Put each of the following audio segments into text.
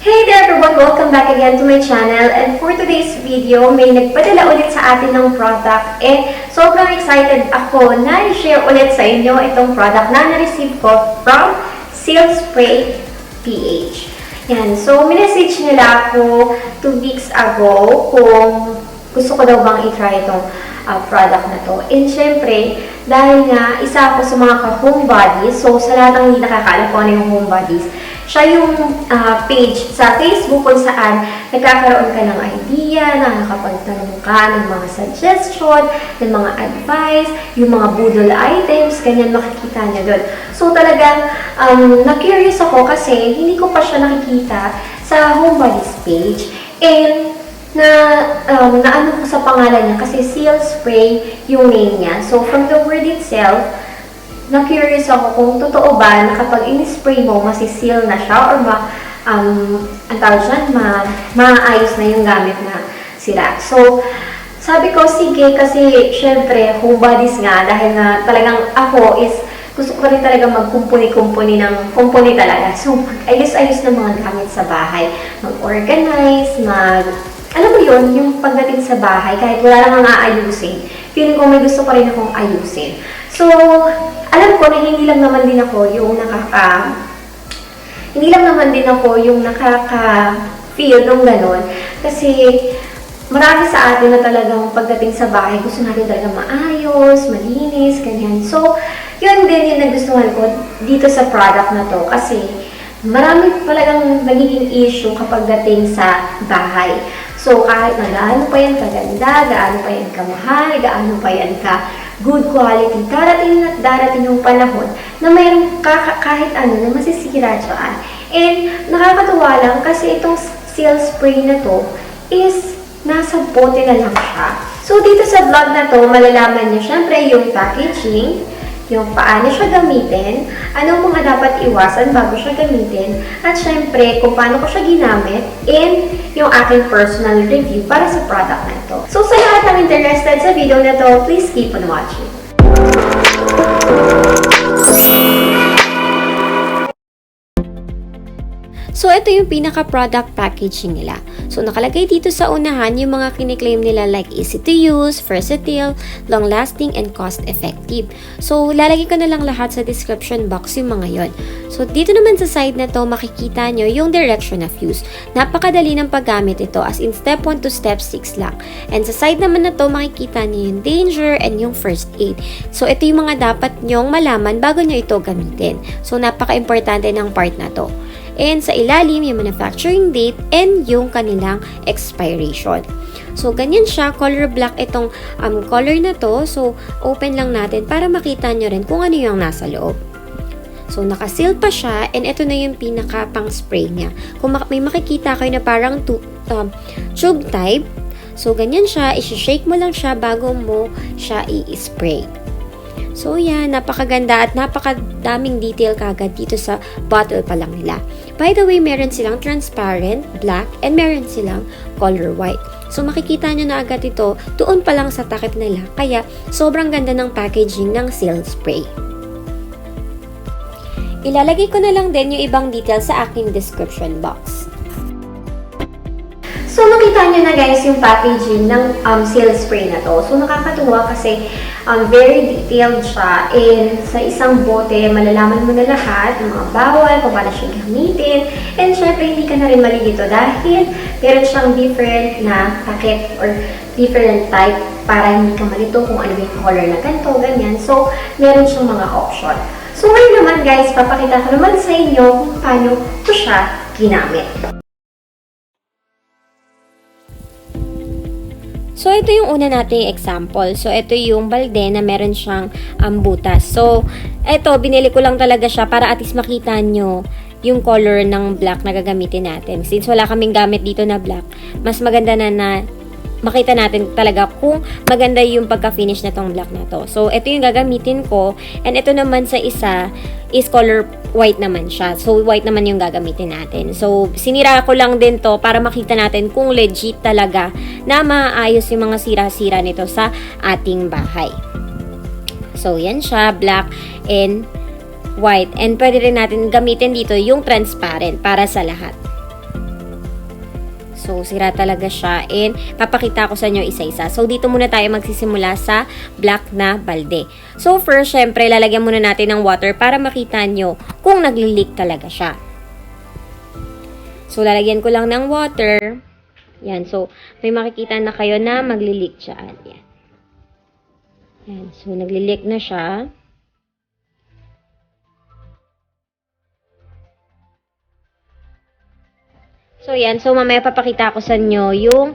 Hey there everyone! Welcome back again to my channel, and for today's video, may nagpadala ulit sa atin ng product. Sobrang excited ako na i-share ulit sa inyo itong product na na-receive ko from Seal Spray PH. Yan. So, minessage nila ako 2 weeks ago kung gusto ko daw bang i-try itong product na to. And syempre, dahil nga isa ako sa mga ka-homebodies, so sa lahat ng hindi nakakaalam ko ano yung homebodies, siya yung page sa Facebook kung saan nagkakaroon ka ng idea, nakakapagtanong ka ng mga suggestion, ng mga advice, yung mga budol items, ganyan makikita niya doon. So talagang na-curious ako kasi hindi ko pa siya nakikita sa homebodies page. And naano ko sa pangalan niya kasi Seal Spray yung name niya. So from the word itself, na-curious ako kung totoo ba na kapag in-spray mo, masiseal na siya or ang tawag dyan, maayos na yung gamit na sila. So, sabi ko, sige, kasi syempre, homebodies nga, dahil nga talagang ako is, gusto ko rin talaga magkumpuni-kumpuni ng kumpuni talaga. So, mag-ayos-ayos ng mga gamit sa bahay. Mag-organize, alam mo yun, yung pagdating sa bahay, kahit wala lang ang aayusin, feeling ko may gusto pa rin akong ayusin. So, alam ko na hindi lang naman din ako yung nakaka-feel nung ganun. Kasi, marami sa atin na talagang pagdating sa bahay, gusto natin talaga maayos, malinis, ganyan. So, yun din yung nagustuhan ko dito sa product na to. Kasi, marami talagang nagiging issue kapag dating sa bahay. So, kahit na gaano pa yan kaganda, gaano pa yan kamahal, gaano pa yan ka good quality, darating yung panahon na mayroong kahit ano na masisira dyan. And nakakatuwa lang kasi itong Seal Spray na to is nasa bote na lang siya. So, dito sa vlog na to, malalaman niyo syempre yung packaging, yung paano siya gamitin, anong mga dapat iwasan bago siya gamitin, at syempre kung paano ko siya ginamit, and yung aking personal review para sa product na ito. So sa lahat ng interested sa video na to, please keep on watching. So, ito yung pinaka-product packaging nila. So, nakalagay dito sa unahan yung mga kiniklaim nila like easy to use, versatile, long-lasting, and cost-effective. So, lalagay ko na lang lahat sa description box yung mga yon. So, dito naman sa side na to, makikita nyo yung direction of use. Napakadali ng paggamit ito as in step 1 to step 6 lang. And sa side naman na to, makikita nyo yung danger and yung first aid. So, ito yung mga dapat nyong malaman bago nyo ito gamitin. So, napaka-importante ng part na to. And sa ilalim, yung manufacturing date and yung kanilang expiration. So, ganyan siya. Color black itong color na to. So, open lang natin para makita nyo rin kung ano yung nasa loob. So, nakaseal pa siya and ito na yung pinaka pang spray niya. Kung may makikita kayo na parang tube type, so, ganyan siya. I-shake mo lang siya bago mo siya i-spray. So, yan. Napakaganda at napakadaming detail kagad dito sa bottle pa lang nila. By the way, meron silang transparent, black, and meron silang color white. So, makikita nyo na agad ito doon pa lang sa takip nila. Kaya, sobrang ganda ng packaging ng Seal Spray. Ilalagay ko na lang din yung ibang details sa aking description box. So, makita nyo na guys yung packaging ng Seal Spray na to. So, nakakatuwa kasi very detailed siya. And sa isang bote, malalaman mo na lahat ng mga bawal, kung paano siya gamitin. And syempre, hindi ka na rin malilito dahil meron siyang different na packet or different type para hindi ka malito kung ano yung color na ganito, ganyan. So, meron siyang mga option. So, ngayon naman guys, papakita ko naman sa inyo kung paano ko siya ginamit. So, ito yung una nating example. So, ito yung balde na meron siyang butas. So, ito, binili ko lang talaga siya para at least makita nyo yung color ng black na gagamitin natin. Since wala kaming gamit dito na black, mas maganda na makita natin talaga kung maganda yung pagka-finish na tong black na to. So, ito yung gagamitin ko. And ito naman sa isa is color white naman siya. So, white naman yung gagamitin natin. So, sinira ko lang din to para makita natin kung legit talaga na maayos yung mga sira-sira nito sa ating bahay. So, yan siya. Black and white. And pwede rin natin gamitin dito yung transparent para sa lahat. So, sira talaga siya. And, papakita ko sa inyo isa-isa. So, dito muna tayo magsisimula sa black na balde. So, first, syempre, lalagyan muna natin ng water para makita nyo kung nagli-leak talaga siya. So, lalagyan ko lang ng water. Yan. So, may makikita na kayo na magli-leak siya. Yan. Yan. So, nagli-leak na siya. So, yan. So, mamaya papakita ko sa inyo yung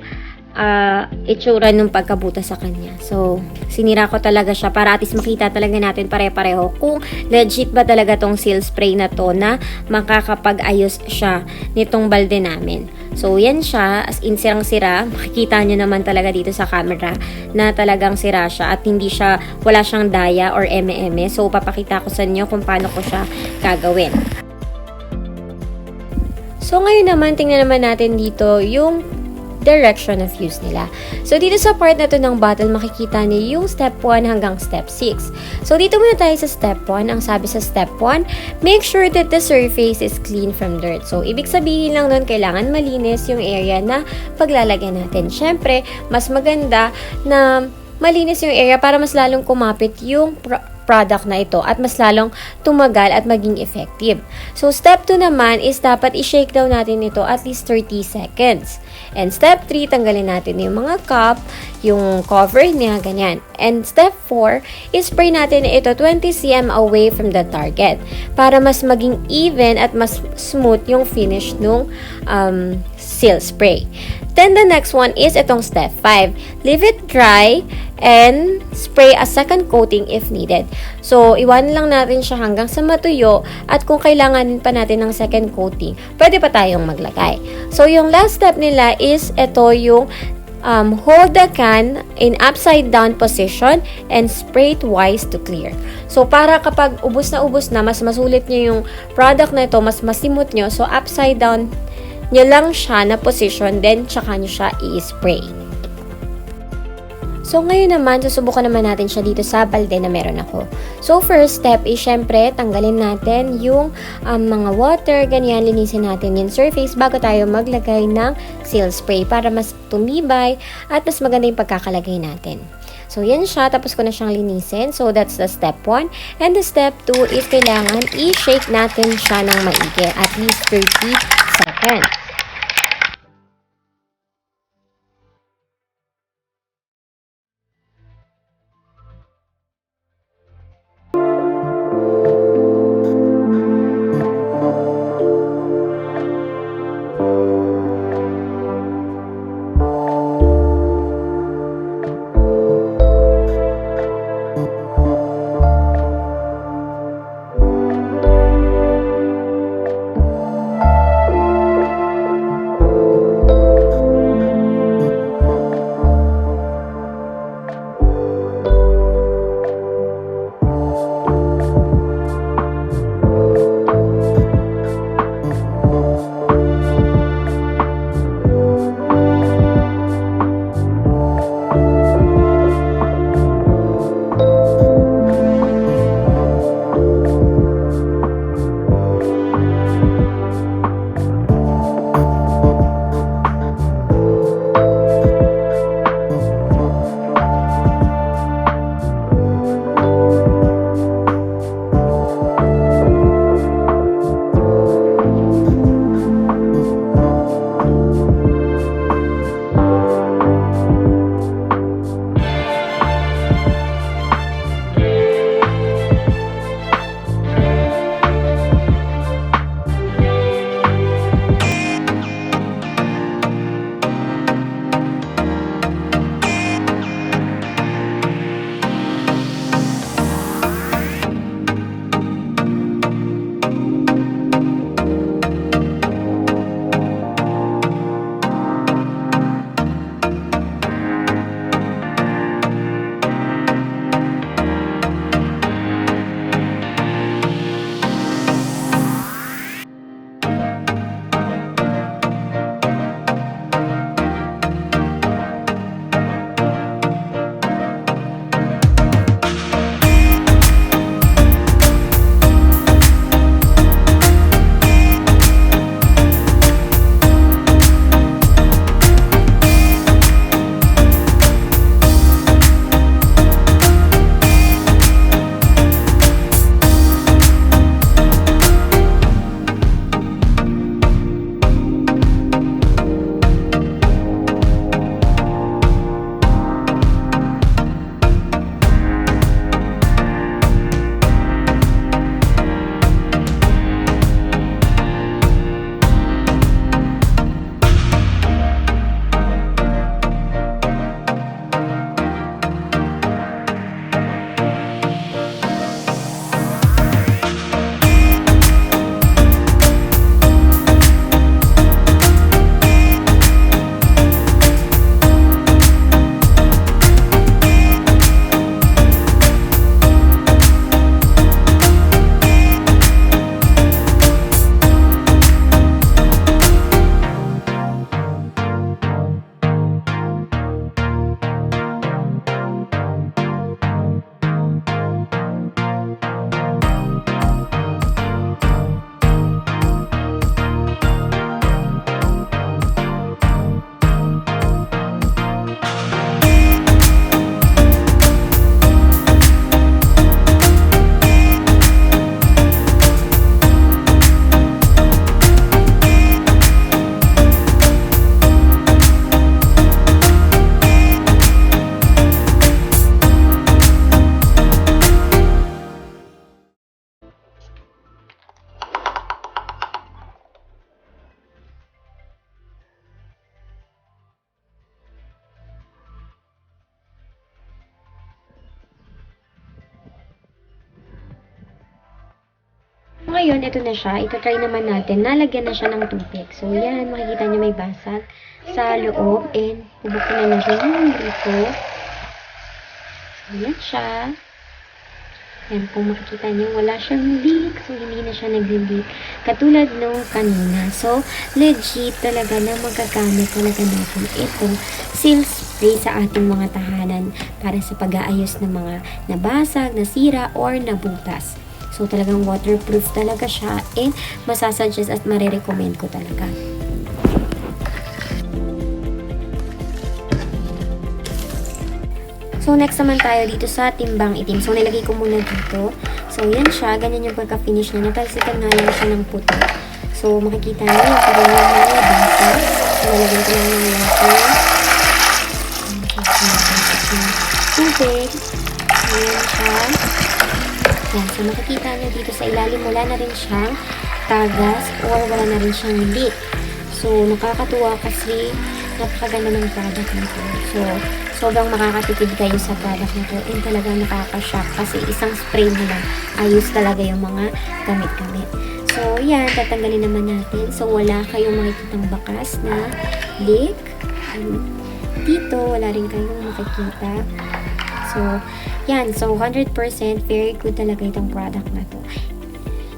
itsura ng pagkabutas sa kanya. So, sinira ko talaga siya para at least makita talaga natin pare-pareho kung legit ba talaga tong seal spray na to na makakapag-ayos siya nitong balde namin. So, yan siya. As in, sirang-sira. Makikita nyo naman talaga dito sa camera na talagang sira siya at hindi siya, wala siyang daya or eme-eme. So, papakita ko sa inyo kung paano ko siya gagawin. So, ngayon naman, tingnan naman natin dito yung direction of use nila. So, dito sa part na to ng bottle, makikita niyo yung step 1 hanggang step 6. So, dito muna tayo sa step 1. Ang sabi sa step 1, make sure that the surface is clean from dirt. So, ibig sabihin lang nun, kailangan malinis yung area na paglalagyan natin. Siyempre, mas maganda na malinis yung area para mas lalong kumapit yung product na ito at mas lalong tumagal at maging effective. So, step 2 naman is dapat i-shake daw natin ito at least 30 seconds. And step 3, tanggalin natin yung mga cup, yung cover niya, ganyan. And step 4, spray natin ito 20 cm away from the target para mas maging even at mas smooth yung finish nung seal spray. Then the next one is itong step 5. Leave it dry and spray a second coating if needed. So, iwanan lang natin siya hanggang sa matuyo at kung kailangan pa natin ng second coating, pwede pa tayong maglagay. So, yung last step nila is ito yung hold the can in upside down position and spray twice to clear. So, para kapag ubos na, mas masulit nyo yung product na ito, mas masimot nyo. So, upside down nyo lang siya na position, then tsaka nyo siya i-spray. So, ngayon naman, susubukan naman natin siya dito sa balde na meron ako. So, first step is, syempre, tanggalin natin yung mga water, ganyan, linisin natin yung surface bago tayo maglagay ng seal spray para mas tumibay at mas maganda yung pagkakalagay natin. So, yan siya. Tapos ko na siyang linisin. So, that's the step 1. And the step 2 is kailangan i-shake natin siya ng maigi at least 30 seconds. ngayon, ito na siya. Ito try naman natin. Nalagyan na siya ng tubig. So, yan. Makikita nyo may basag sa loob. And, bubuksan na natin yung dito. So, yan siya. Yan, kung makikita nyo, wala siyang leak. So, hindi na siya nag-leak. Katulad nung kanina. So, legit talaga na magagamit talaga natin itong seal spray sa ating mga tahanan para sa pag-aayos ng mga nabasag, nasira, or nabutas. So, talagang waterproof talaga siya and masasuggest at marirecommend ko talaga. So, next naman tayo dito sa timbang itim. So, nilagay ko muna dito. So, yan siya. Ganyan yung pagka-finish na. Natalsikan nga lang siya ng puti. So, makikita niyo yung parang yung mga basa. So, nalagyan ko lang yung water. Tubig. Ayan siya. Yan. So, makikita niyo dito sa ilalim, wala na rin siyang tagas or wala na rin siyang leak. So, nakakatuwa kasi napakaganda ng product nito. So, sobrang makakatipid kayo sa product nito and talagang nakaka-shock kasi isang spray na lang ayos talaga yung mga gamit-gamit. So, yan, tatanggalin naman natin. So, wala kayong makikitang bakas na leak. And dito, wala rin kayong makikita. So, yan. So, 100% very good talaga itong product na to.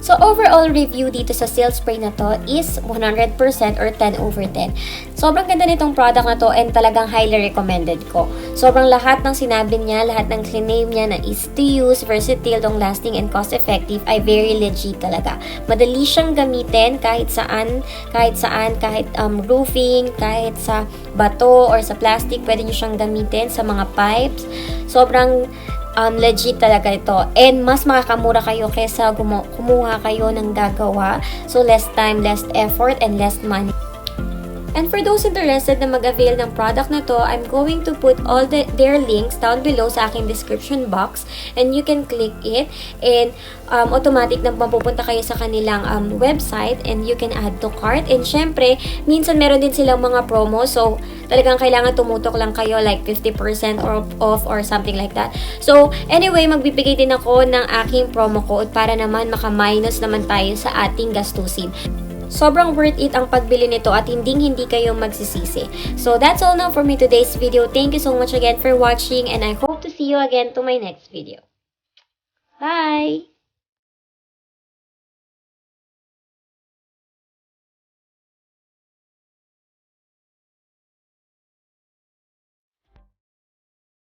So, overall review dito sa seal spray na to is 100% or 10 over 10. Sobrang ganda nitong product na to and talagang highly recommended ko. Sobrang lahat ng sinabi niya, lahat ng claim niya na easy to use, versatile, long lasting, and cost effective ay very legit talaga. Madali siyang gamitin kahit roofing, kahit sa bato or sa plastic, pwede niyo siyang gamitin sa mga pipes. Sobrang legit talaga ito. And mas makakamura kayo kesa kumuha kayo ng gagawa. So, less time, less effort, and less money. And for those interested na mag-avail ng product na to, I'm going to put all their links down below sa aking description box. And you can click it. And automatic na mapupunta kayo sa kanilang website. And you can add to cart. And syempre, minsan meron din silang mga promo. So, talagang kailangan tumutok lang kayo like 50% off or something like that. So, anyway, magbibigay din ako ng aking promo code para naman maka-minus naman tayo sa ating gastusin. Sobrang worth it ang pagbili nito at hindi kayo magsisisi. So, that's all now for me today's video. Thank you so much again for watching and I hope to see you again to my next video. Bye!